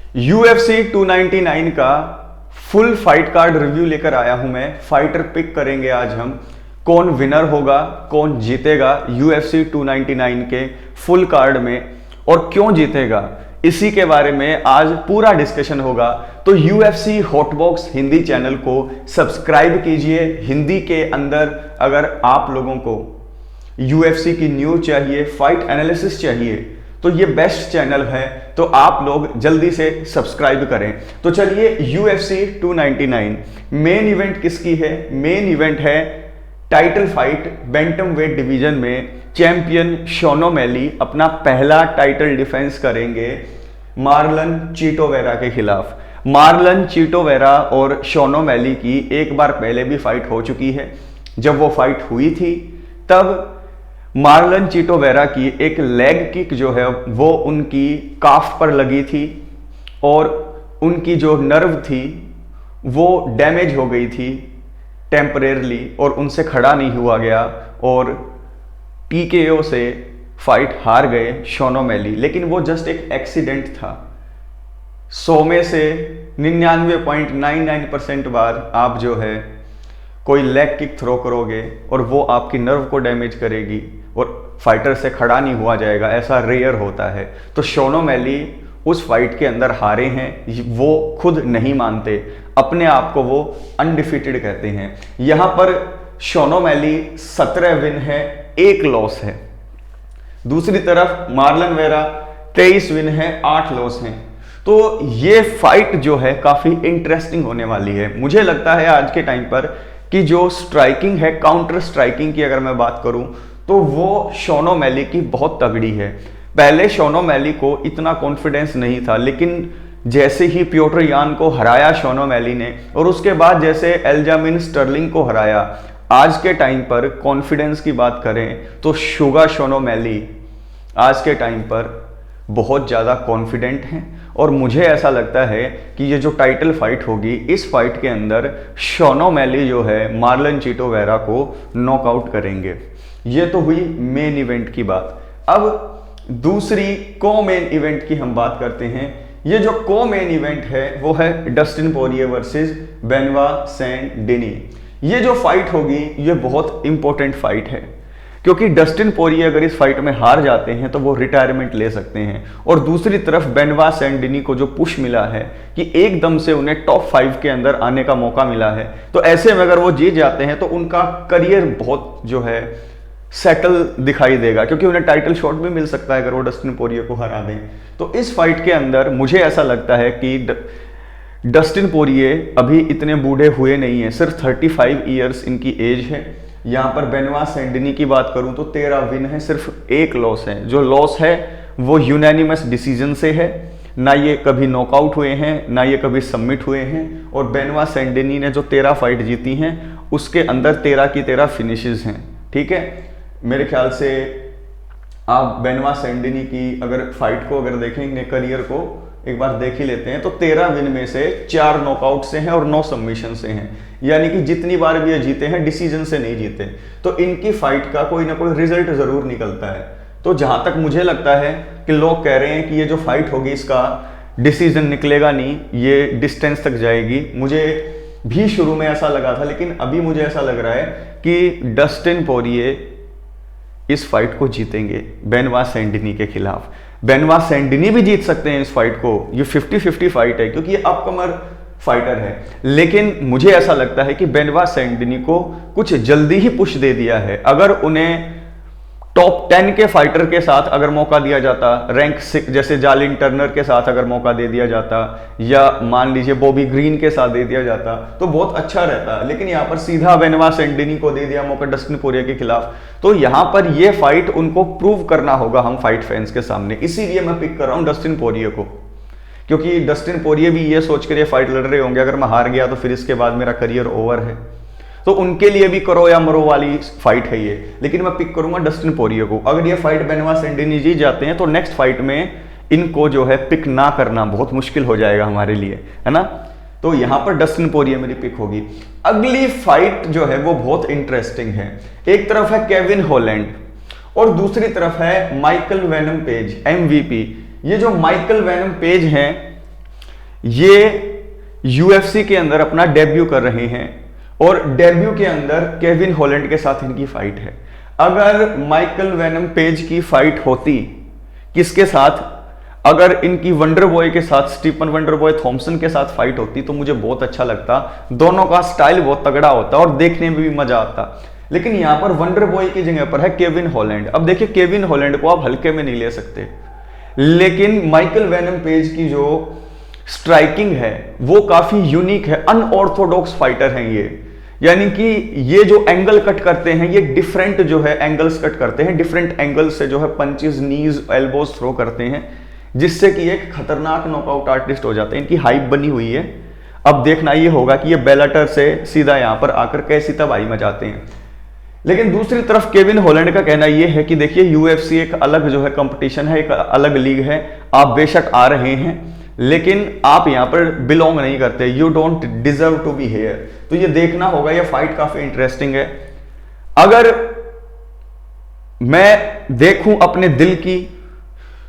UFC 299 का full fight card review लेकर आया हूं मैं। फाइटर पिक करेंगे आज हम, कौन विनर होगा, कौन जीतेगा UFC 299 के फुल कार्ड में और क्यों जीतेगा, इसी के बारे में आज पूरा डिस्कशन होगा। तो UFC हॉटबॉक्स हिंदी चैनल को सब्सक्राइब कीजिए। हिंदी के अंदर अगर आप लोगों को UFC की न्यूज चाहिए, फाइट एनालिसिस चाहिए, तो ये बेस्ट चैनल है, तो आप लोग जल्दी से सब्सक्राइब करें। तो चलिए UFC 299 मेन इवेंट किसकी है? मेन इवेंट है title fight bantam weight division में। चैंपियन शॉन ओमैली अपना पहला टाइटल डिफेंस करेंगे मार्लन चिटोवेरा के खिलाफ। मार्लन चिटोवेरा और शॉन ओमैली की एक बार पहले भी फाइट हो चुकी है। जब वो फाइट हुई थी तब मार्लन चिटोवेरा की एक लेग किक जो है वो उनकी काफ पर लगी थी और उनकी जो नर्व थी वो डैमेज हो गई थी टेम्परेरली और उनसे खड़ा नहीं हुआ गया और TKO से फाइट हार गए शॉन ओमैली। लेकिन वो जस्ट एक एक्सीडेंट था। 100 में से 99.99% बार आप जो है कोई लेग किक थ्रो करोगे और वो आपकी नर्व को डैमेज करेगी और फाइटर से खड़ा नहीं हुआ जाएगा, ऐसा रेयर होता है। तो शॉन ओमैली उस फाइट के अंदर हारे हैं, वो खुद नहीं मानते, अपने आप को वो अनडिफीटेड कहते हैं। यहां पर शॉन ओमैली 17 विन है, 1 लॉस है। दूसरी तरफ मार्लन वेरा 23 विन है, 8 लॉस हैं। तो ये फाइट जो है काफी इंटरेस्टिंग होने वाली है। मुझे लगता है आज के टाइम पर कि जो स्ट्राइकिंग है, काउंटर स्ट्राइकिंग की अगर मैं बात करूं तो वो शॉन ओमैली की बहुत तगड़ी है। पहले शॉन ओमैली को इतना कॉन्फिडेंस नहीं था, लेकिन जैसे ही पियोटर यान को हराया शॉन ओमैली ने और उसके बाद जैसे एल्जामिन स्टर्लिंग को हराया, आज के टाइम पर कॉन्फिडेंस की बात करें तो शुगा शॉन ओमैली आज के टाइम पर बहुत ज़्यादा कॉन्फिडेंट हैं। और मुझे ऐसा लगता है कि ये जो टाइटल फाइट होगी, इस फाइट के अंदर शॉन ओमैली जो है मार्लन चिटोवेरा को नॉकआउट करेंगे। ये तो हुई मेन इवेंट की बात। अब दूसरी को मेन इवेंट की हम बात करते हैं। ये जो को मेन इवेंट है वो है डस्टिन पोरिये वर्सेस बेनोit सेंट-डेनी। ये जो फाइट होगी ये बहुत इंपॉर्टेंट फाइट है, क्योंकि डस्टिन पोरिये अगर इस फाइट में हार जाते हैं तो वो रिटायरमेंट ले सकते हैं। और दूसरी तरफ बेनोit सेंट-डेनी को जो पुश मिला है कि एकदम से उन्हें टॉप 5 के अंदर आने का मौका मिला है, तो ऐसे में अगर वो जीत जाते हैं तो उनका करियर बहुत जो है सेटल दिखाई देगा, क्योंकि उन्हें टाइटल शॉट भी मिल सकता है अगर वो डस्टिन पोरिये को हरा दें। तो इस फाइट के अंदर मुझे ऐसा लगता है कि डस्टिन पोरिये अभी इतने बूढ़े हुए नहीं है, सिर्फ 35 ईयर्स इनकी एज है। यहाँ पर बेनोit सेंट-डेनी की बात करूं तो 13 विन है, सिर्फ 1 लॉस है। जो लॉस है वो यूनैनिमस डिसीजन से है, ना ये कभी नॉकआउट हुए हैं ना ये कभी सबमिट हुए हैं। और बेनोit सेंट-डेनी ने जो 13 फाइट जीती हैं उसके अंदर 13 की 13 फिनिशेस हैं। ठीक है, मेरे ख्याल से आप बेनोit सेंट-डेनी की अगर फाइट को अगर देखेंगे, करियर को एक बार देख ही लेते हैं, तो 13 विन में से 4 नॉकआउट से हैं और 9 सबमिशन से हैं। यानी कि जितनी बार भी ये जीते हैं डिसीजन से नहीं जीते। तो इनकी फाइट का कोई ना कोई रिजल्ट जरूर निकलता है। तो जहां तक मुझे लगता है कि लोग कह रहे हैं कि ये जो फाइट होगी इसका डिसीजन निकलेगा नहीं, ये डिस्टेंस तक जाएगी, मुझे भी शुरू में ऐसा लगा था, लेकिन अभी मुझे ऐसा लग रहा है कि डस्टिन पोरिये इस फाइट को जीतेंगे बेनोit सेंट-डेनी के खिलाफ। बेनोit सेंट-डेनी भी जीत सकते हैं इस फाइट को, ये 50-50 फाइट है क्योंकि ये अपकमर फाइटर है। लेकिन मुझे ऐसा लगता है कि बेनोit सेंट-डेनी को कुछ जल्दी ही पुश दे दिया है। अगर उन्हें टॉप 10 के फाइटर के साथ अगर मौका दिया जाता, रैंक 6 जैसे जालिन टर्नर के साथ अगर मौका दे दिया जाता, या मान लीजिए बॉबी ग्रीन के साथ दे दिया जाता, तो बहुत अच्छा रहता। लेकिन यहाँ पर सीधा बेनोit सेंट-डेनी को दे दिया मौका डस्टिन पोरिये के खिलाफ। तो यहाँ पर ये फाइट उनको प्रूव करना होगा हम फाइट फैंस के सामने। इसीलिए मैं पिक कर रहा हूँ डस्टिन पोरिये को, क्योंकि डस्टिन पोरिये भी ये सोच कर ये फाइट लड़ रहे होंगे अगर मैं हार गया तो फिर इसके बाद मेरा करियर ओवर है। तो उनके लिए भी करो या मरो वाली फाइट है ये। लेकिन मैं पिक करूंगा डस्टिन पोरिये को। अगर ये फाइट बेनोit सेंट-डेनी जीत जाते हैं तो नेक्स्ट फाइट में इनको जो है पिक ना करना बहुत मुश्किल हो जाएगा हमारे लिए, है ना। तो यहां पर डस्टिन पोरिये मेरी पिक होगी। अगली फाइट जो है वो बहुत इंटरेस्टिंग है। एक तरफ है केविन हॉलैंड और दूसरी तरफ है माइकल वेनम पेज MVP। ये जो माइकल वेनम पेज हैं ये यूएफसी के अंदर अपना डेब्यू कर रहे हैं और डेब्यू के अंदर केविन हॉलैंड के साथ इनकी फाइट है। अगर माइकल वेनम पेज की फाइट होती किसके साथ, अगर इनकी वंडर बॉय के साथ, स्टीफन वंडर बॉय थॉमसन के साथ फाइट होती तो मुझे बहुत अच्छा लगता, दोनों का स्टाइल बहुत तगड़ा होता और देखने में भी मजा आता। लेकिन यहां पर वंडर बॉय की जगह पर है केविन हॉलैंड। अब देखिए केविन हॉलैंड को आप हल्के में नहीं ले सकते, लेकिन माइकल वेनम पेज की जो स्ट्राइकिंग है वो काफी यूनिक है, अनऑर्थोडॉक्स फाइटर हैं ये। यानी कि ये जो एंगल कट करते हैं ये डिफरेंट जो है एंगल्स कट करते हैं, डिफरेंट एंगल से जो है पंचेस, नीज, एल्बोज थ्रो करते हैं, जिससे कि एक खतरनाक नॉकआउट आर्टिस्ट हो जाते हैं। इनकी हाइप बनी हुई है। अब देखना ये होगा कि ये बेलाटर से सीधा यहां पर आकर कैसी तबाही मचाते हैं। लेकिन दूसरी तरफ केविन हॉलैंड का कहना यह है कि देखिए यूएफसी एक अलग जो है कंपटीशन है, एक अलग लीग है। आप बेशक आ रहे हैं लेकिन आप यहां पर बिलोंग नहीं करते, you don't deserve to be here. तो ये देखना होगा, ये फाइट काफी इंटरेस्टिंग है। अगर मैं देखूं अपने दिल की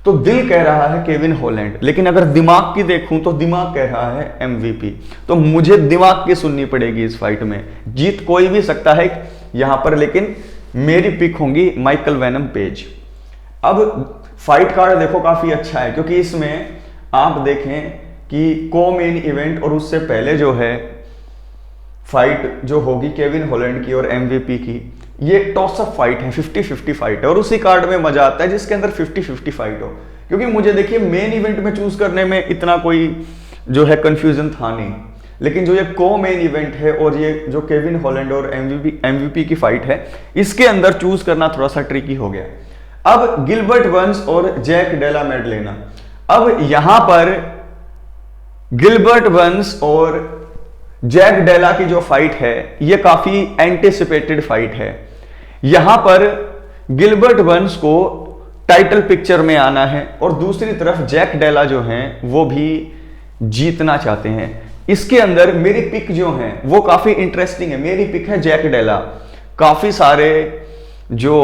तो दिल कह रहा है केविन हॉलैंड, लेकिन अगर दिमाग की देखूं तो दिमाग कह रहा है एमवीपी। तो मुझे दिमाग की सुननी पड़ेगी इस फाइट में। जीत कोई भी सकता है यहां पर, लेकिन मेरी पिक होंगी माइकल वेनम पेज। अब फाइट कार्ड देखो काफी अच्छा है, क्योंकि इसमें आप देखें कि को मेन इवेंट और उससे पहले जो है फाइट जो होगी केविन हॉलैंड की और एमवीपी की, ये टॉसअप फाइट है, 50-50 फाइट है। और उसी कार्ड में मजा आता है जिसके अंदर 50-50 फाइट हो, क्योंकि मुझे देखिए मेन इवेंट में चूज करने में इतना कोई जो है कंफ्यूजन था नहीं, लेकिन जो ये को मेन इवेंट है और ये जो केविन हॉलैंड और एमवीपी की फाइट है, इसके अंदर चूज करना थोड़ा सा ट्रिकी हो गया। अब गिलबर्ट बर्न्स और जैक डेला मेडलेना। अब यहां पर गिलबर्ट बर्न्स और जैक डेला की जो फाइट है ये काफी एंटिसिपेटेड फाइट है। यहां पर गिलबर्ट बर्न्स को टाइटल पिक्चर में आना है और दूसरी तरफ जैक डेला जो हैं वो भी जीतना चाहते हैं। इसके अंदर मेरी पिक जो है वो काफी इंटरेस्टिंग है। मेरी पिक है जैक डेला। काफी सारे जो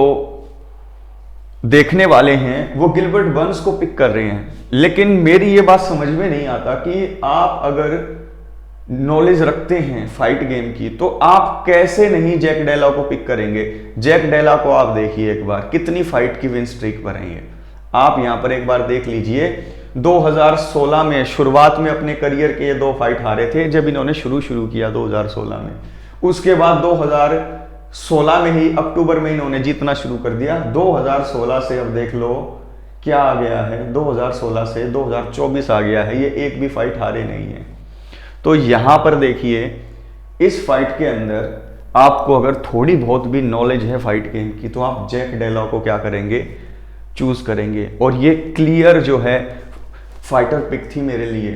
देखने वाले हैं वो गिलबर्ट बर्न्स को पिक कर रहे हैं, लेकिन मेरी ये बात समझ में नहीं आता कि आप अगर नॉलेज रखते हैं फाइट गेम की तो आप कैसे नहीं जैक डेला को पिक करेंगे। जैक डेला को आप देखिए एक बार कितनी फाइट की विन स्ट्रीक पर है। आप यहां पर एक बार देख लीजिए, 2016 में शुरुआत में अपने करियर के ये 2 फाइट हारे थे जब इन्होंने शुरू किया 2016 में। उसके बाद 2016 में ही अक्टूबर में इन्होंने जीतना शुरू कर दिया। 2016 से अब देख लो क्या आ गया है, 2016 से 2024 आ गया है, ये एक भी फाइट हारे नहीं है। तो यहां पर देखिए इस फाइट के अंदर आपको अगर थोड़ी बहुत भी नॉलेज है फाइट गेम की तो आप जैक डेला को क्या करेंगे, चूज करेंगे। और ये क्लियर जो है फाइटर पिक थी मेरे लिए,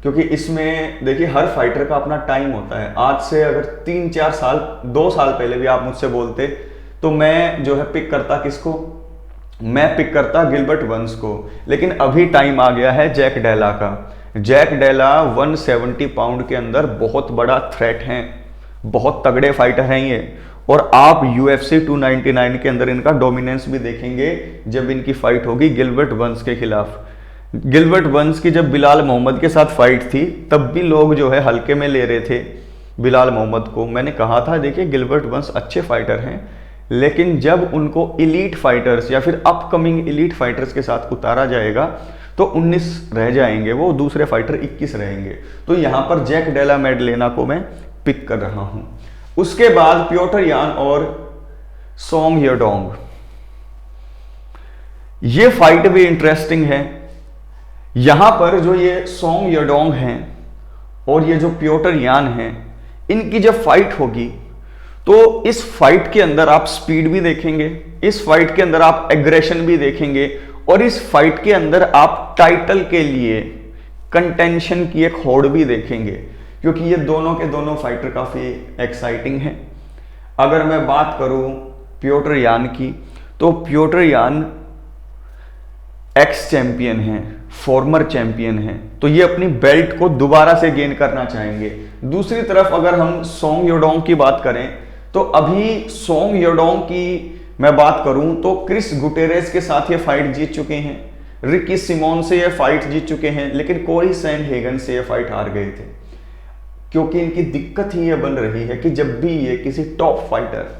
क्योंकि इसमें देखिए हर फाइटर का अपना टाइम होता है। आज से अगर 3-4 साल 2 साल पहले भी आप मुझसे बोलते तो मैं जो है पिक करता किसको, मैं पिक करता गिलबर्ट बर्न्स को। लेकिन अभी टाइम आ गया है जैक डेला का। जैक डेला 170 पाउंड के अंदर बहुत बड़ा थ्रेट हैं, बहुत तगड़े फाइटर हैं ये। और आप UFC 299 के अंदर इनका डोमिनेंस भी देखेंगे जब इनकी फाइट होगी गिलबर्ट बर्न्स के खिलाफ। गिलबर्ट बर्न्स की जब बिलाल मोहम्मद के साथ फाइट थी तब भी लोग जो है हल्के में ले रहे थे बिलाल मोहम्मद को। मैंने कहा था देखिए गिलबर्ट बर्न्स अच्छे फाइटर हैं, लेकिन जब उनको एलीट फाइटर्स या फिर अपकमिंग एलीट फाइटर्स के साथ उतारा जाएगा तो 19 रह जाएंगे, वो दूसरे फाइटर 21 रहेंगे। तो यहां पर जैक डेला मेडलेना को मैं पिक कर रहा हूं। उसके बाद प्योटर यान और सोंग यडोंग। ये फाइट भी इंटरेस्टिंग है। यहां पर जो ये सोंग यडोंग हैं और ये जो प्योटर यान हैं, इनकी जब फाइट होगी तो इस फाइट के अंदर आप स्पीड भी देखेंगे, इस फाइट के अंदर आप एग्रेशन भी देखेंगे और इस फाइट के अंदर आप टाइटल के लिए कंटेंशन की एक होड़ भी देखेंगे, क्योंकि ये दोनों के दोनों फाइटर काफी एक्साइटिंग हैं। अगर मैं बात करूं प्योटर यान की तो प्योटर यान एक्स चैंपियन हैं, फॉर्मर चैंपियन हैं, तो ये अपनी बेल्ट को दोबारा से गेन करना चाहेंगे। दूसरी तरफ अगर हम सोंग यडोंग की बात करें तो अभी सोंग यडोंग की मैं बात करूं तो क्रिस गुटेरेस के साथ ये फाइट जीत चुके हैं। रिकी सिमोन से ये फाइट जीत चुके हैं, लेकिन कोरी सैंडहेगन से ये फाइट हार गए थे, क्योंकि इनकी दिक्कत ही ये बन रही है कि जब भी ये किसी टॉप फाइटर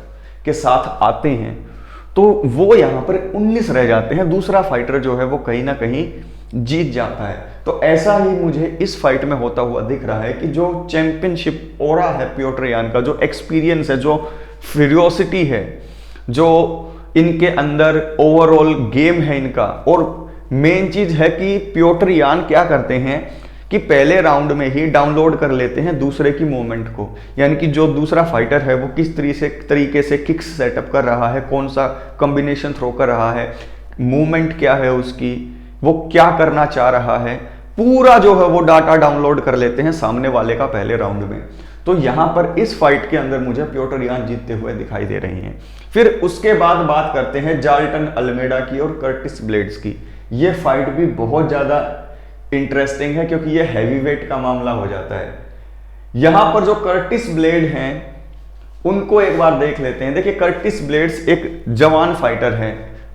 के साथ आते हैं तो वो यहाँ पर 19 रह जाते हैं, दूसरा फाइटर जो है वो कहीं ना कहीं जीत जाता है। तो ऐसा ही मुझे इस फाइट में होता हुआ दिख रहा है कि जो चैंपियनशिप ओरा है पियोटर यान का, जो एक्सपीरियंस है, जो फ्यूरियोसिटी है, जो इनके अंदर ओवरऑल गेम है इनका, और मेन चीज है कि पियोटर यान क्या करते हैं कि पहले राउंड में ही डाउनलोड कर लेते हैं दूसरे की मूवमेंट को, यानी कि जो दूसरा फाइटर है वो किस तरीके से किक्स सेटअप कर रहा है, कौन सा कॉम्बिनेशन थ्रो कर रहा है, मूवमेंट क्या है उसकी, वो क्या करना चाह रहा है, पूरा जो है वो डाटा डाउनलोड कर लेते हैं सामने वाले का पहले राउंड में। तो यहां पर इस फाइट के अंदर मुझे पियोटर यान जीतते हुए दिखाई दे रही हैं। फिर उसके बाद बात करते हैं जाल्टन अल्मेडा की और कर्टिस ब्लेड्स की। ये फाइट भी बहुत ज्यादा इंटरेस्टिंग है क्योंकि ये हैवीवेट का मामला हो जाता है। यहां पर जो कर्टिस ब्लेड हैं उनको एक बार देख लेते हैं। देखिए, कर्टिस ब्लेड्स एक जवान फाइटर है,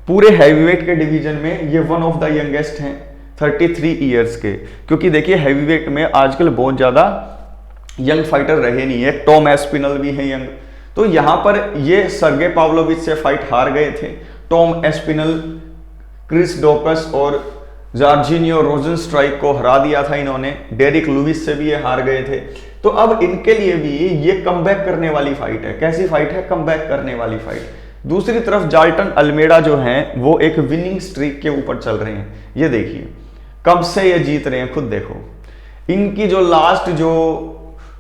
पूरे हैवीवेट के डिवीजन में ये वन ऑफ द यंगेस्ट हैं, 33 ईयर्स के, क्योंकि देखिए हैवीवेट में आजकल बहुत ज्यादा यंग फाइटर रहे नहीं है, टॉम एस्पिनल भी है यंग। तो यहां पर ये सर्गे पाव्लोविच से फाइट हार गए थे, टॉम एस्पिनल, क्रिस डोकस और जॉर्जिनियो रोजेनस्ट्राइक को हरा दिया था इन्होंने, डेरिक लुइस से भी ये हार गए थे। तो अब इनके लिए भी ये कमबैक करने वाली फाइट है। कैसी फाइट है? कमबैक करने वाली फाइट। दूसरी तरफ जाल्टन अल्मेडा जो हैं वो एक विनिंग स्ट्रीक के ऊपर चल रहे हैं। ये देखिए कब से ये जीत रहे हैं, खुद देखो। इनकी जो लास्ट जो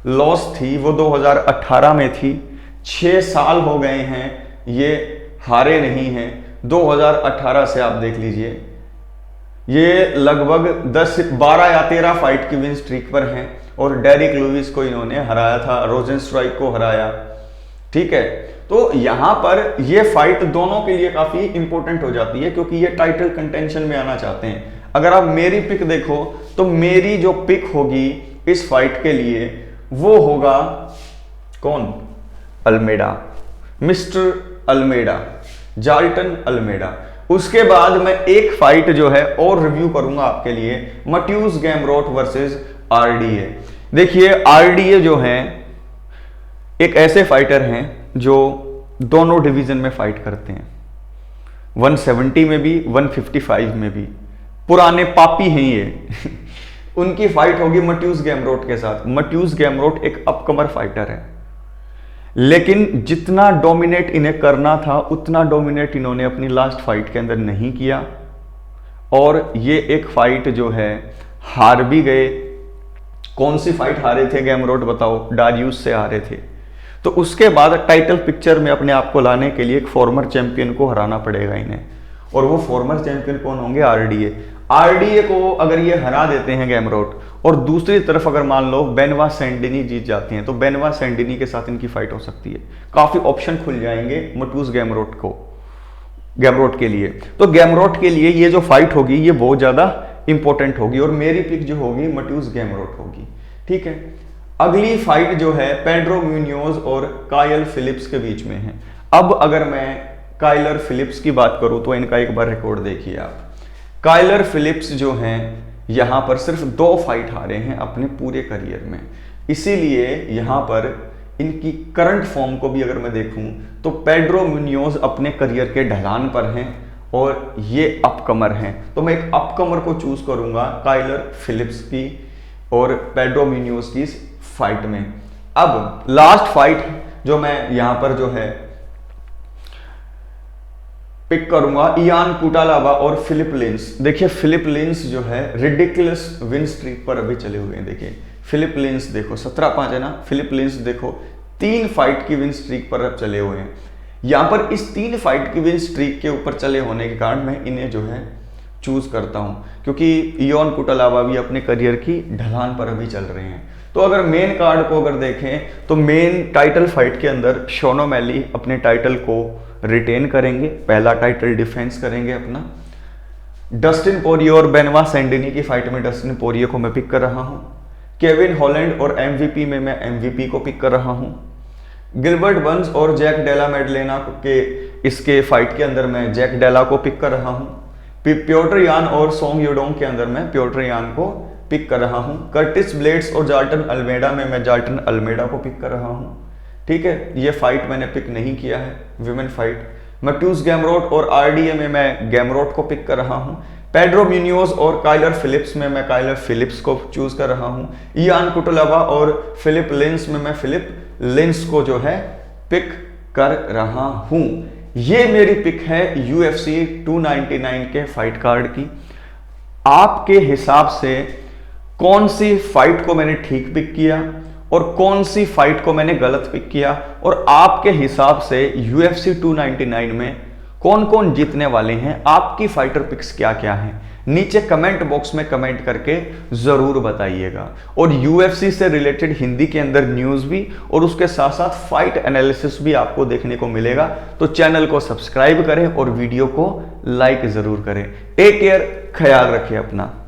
लॉस थी वो 2018 में थी, 6 साल हो गए हैं ये हारे नहीं हैं। 2018 से आप देख लीजिए ये लगभग 12 या 13 फाइट की विन स्ट्रीक पर हैं, और डेरिक लुइस को इन्होंने हराया था, रोजेनस्ट्राइक को हराया, ठीक है। तो यहां पर ये फाइट दोनों के लिए काफी इंपॉर्टेंट हो जाती है क्योंकि ये टाइटल कंटेंशन में आना चाहते हैं। अगर आप मेरी पिक देखो तो मेरी जो पिक होगी इस फाइट के लिए वो होगा कौन? अल्मेडा, मिस्टर अल्मेडा, जाल्टन अल्मेडा। उसके बाद मैं एक फाइट जो है और रिव्यू करूंगा आपके लिए, मट्यूस गैमरोट वर्सेस आरडीए। देखिए आरडीए जो है एक ऐसे फाइटर हैं जो दोनों डिवीजन में फाइट करते हैं, 170 में भी 155 में भी, पुराने पापी हैं ये उनकी फाइट होगी मट्यूस गैमरोट के साथ। मट्यूस गैमरोट एक अपकमर फाइटर है, लेकिन जितना डोमिनेट इन्हें करना था उतना डोमिनेट इन्होंने अपनी लास्ट फाइट के अंदर नहीं किया, और ये एक फाइट जो है हार भी गए। कौन सी फाइट हारे थे गैमरोट बताओ? डारियुस से हारे थे। तो उसके बाद टाइटल पिक्चर में अपने आप को लाने के लिए एक फॉर्मर चैंपियन को हराना पड़ेगा इन्हें, और वो फॉर्मर चैंपियन कौन होंगे? आरडीए। आरडीए को अगर ये हरा देते हैं गैमरोट, और दूसरी तरफ अगर मान लो बेनवा सैंडिनी जीत जाती हैं, तो बेनवा सैंडिनी के साथ इनकी फाइट हो सकती है। काफी ऑप्शन खुल जाएंगे मटूस गैमरोट के लिए। तो गैमरोट के लिए ये जो फाइट होगी ये बहुत ज्यादा इंपॉर्टेंट होगी, और मेरी पिक जो होगी मट्यूस गैमरोट होगी, ठीक है। अगली फाइट जो है पेड्रो म्यूनियोज और कायल फिलिप्स के बीच में है। अब अगर मैं काइलर फिलिप्स की बात करूं तो इनका एक बार रिकॉर्ड देखिए आप। काइलर फिलिप्स जो हैं यहां पर सिर्फ 2 फाइट हारे हैं अपने पूरे करियर में, इसीलिए यहां पर इनकी करंट फॉर्म को भी अगर मैं देखूं तो पेड्रो म्यूनियोज अपने करियर के ढलान पर हैं और ये अपकमर हैं। तो मैं एक अपकमर को चूज करूंगा काइलर फिलिप्स की और पेड्रो म्यूनियोज की फाइट में। अब लास्ट फाइट जो मैं यहां पर जो है पिक करूंगा, इयान कुटालावा और फिलिप लिंस। देखिए फिलिप लिंस जो है रिडिकुलस विन स्ट्रीक पर अभी चले हुए हैं। देखिए फिलिप लिंस देखो 17-5 है ना। फिलिप लिंस देखो 3 फाइट की विन स्ट्रीक पर अब चले हुए हैं। यहां पर इस 3 फाइट की विन स्ट्रीक के ऊपर चले होने के कारण मैं इन्हें जो है चूज करता हूं, क्योंकि इयान कुटालावा भी अपने करियर की ढलान पर अभी चल रहे हैं। तो अगर मेन कार्ड को अगर देखें तो मेन टाइटल फाइट के अंदर शॉन ओमैली अपने टाइटल को रिटेन करेंगे, पहला टाइटल डिफेंस करेंगे अपना। डस्टिन पोरिये और बेनवा सैंडिनी की फाइट में डस्टिन पोरिये को मैं पिक कर रहा हूं। केविन हॉलैंड और एमवीपी में मैं एमवीपी को पिक कर रहा हूं। गिलबर्ट बर्न्स और जैक डेला मेडलेना के इसके फाइट के अंदर मैं जैक डेला को पिक कर रहा हूं। प्योटर यान और सोंग योडोंग के अंदर मैं प्योटर यान को पिक कर रहा हूं। कर्टिस ब्लेड्स और जार्टन अल्मेडा में मैं जार्टन अल्मेडा को पिक कर रहा हूं। ठीक है, ये फाइट मैंने पिक नहीं किया है, विमेन फाइट। मैट्यूस गैमरोट और आरडीए में मैं गैमरोट को पिक कर रहा हूं। पेड्रो म्यूनियोज और काइलर फिलिप्स में मैं काइलर फिलिप्स को चूज कर रहा हूं। इयान कुटलावा और फिलिप लिंस में मैं फिलिप लिंस को जो है पिक कर रहा हूं। ये मेरी पिक है UFC 299 के फाइट कार्ड की। आपके हिसाब से कौन सी फाइट को मैंने ठीक पिक किया और कौन सी फाइट को मैंने गलत पिक किया, और आपके हिसाब से UFC 299 में कौन कौन जीतने वाले हैं, आपकी फाइटर पिक्स क्या क्या हैं, नीचे कमेंट बॉक्स में कमेंट करके जरूर बताइएगा। और UFC से रिलेटेड हिंदी के अंदर न्यूज भी और उसके साथ साथ फाइट एनालिसिस भी आपको देखने को मिलेगा। तो चैनल को सब्सक्राइब करें और वीडियो को लाइक जरूर करें। टेक केयर, ख्याल रखें अपना।